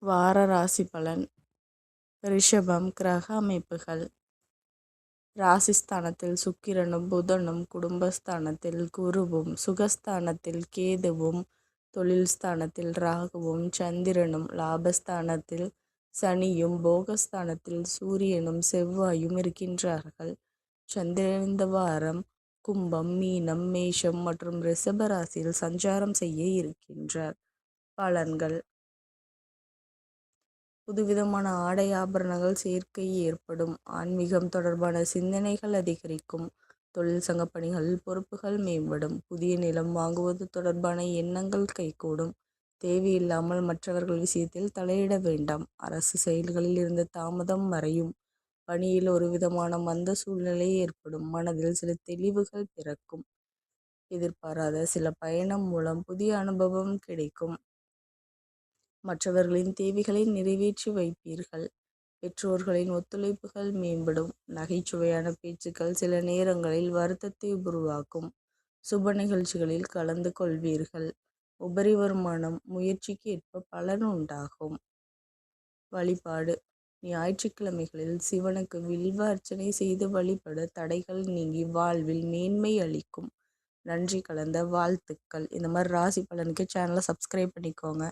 வார ராசி பலன். ரிஷபம். கிரக அமைப்புகள். ராசிஸ்தானத்தில் சுக்கிரனும் புதனும், குடும்பஸ்தானத்தில் குருவும், சுகஸ்தானத்தில் கேதுவும், தொழில் ஸ்தானத்தில் ராகுவும், சந்திரனும், லாபஸ்தானத்தில் சனியும், போகஸ்தானத்தில் சூரியனும் செவ்வாயும் இருக்கின்றார்கள். சந்திரன் இந்த வாரம் கும்பம், மீனம், மேஷம் மற்றும் ரிஷப ராசியில் சஞ்சாரம் செய்ய இருக்கின்றார். பலன்கள். புதுவிதமான ஆடை ஆபரணங்கள் சேர்க்கை ஏற்படும். ஆன்மீகம் தொடர்பான சிந்தனைகள் அதிகரிக்கும். தொழில் சங்க பணிகளில் பொறுப்புகள் மேம்படும். புதிய நிலம் வாங்குவது தொடர்பான எண்ணங்கள் கைகூடும். தேவையில்லாமல் மற்றவர்கள் விஷயத்தில் தலையிட வேண்டாம். அரசு செயல்களில் இருந்த தாமதம் மறையும். பணியில் ஒரு விதமான மந்த சூழ்நிலை ஏற்படும். மனதில் சில தெளிவுகள் பிறக்கும். எதிர்பாராத சில பயணம் மூலம் புதிய அனுபவம் கிடைக்கும். மற்றவர்களின் தேவைகளை நிறைவேற்றி வைப்பீர்கள். பெற்றோர்களின் ஒத்துழைப்புகள் மேம்படும். நகைச்சுவையான பேச்சுக்கள் சில நேரங்களில் வருத்தத்தை உருவாக்கும். சுப நிகழ்ச்சிகளில் கலந்து கொள்வீர்கள். உபரி வருமானம் முயற்சிக்கு ஏற்ப பலன் உண்டாகும். வழிபாடு. ஞாயிற்றுக்கிழமைகளில் சிவனுக்கு வில்வ அர்ச்சனை செய்து வழிபட தடைகள் நீங்கி வாழ்வில் மேன்மை அளிக்கும். நன்றி கலந்த வாழ்த்துக்கள். இந்த மாதிரி ராசி பலனுக்கு சேனலை சப்ஸ்கிரைப் பண்ணிக்கோங்க.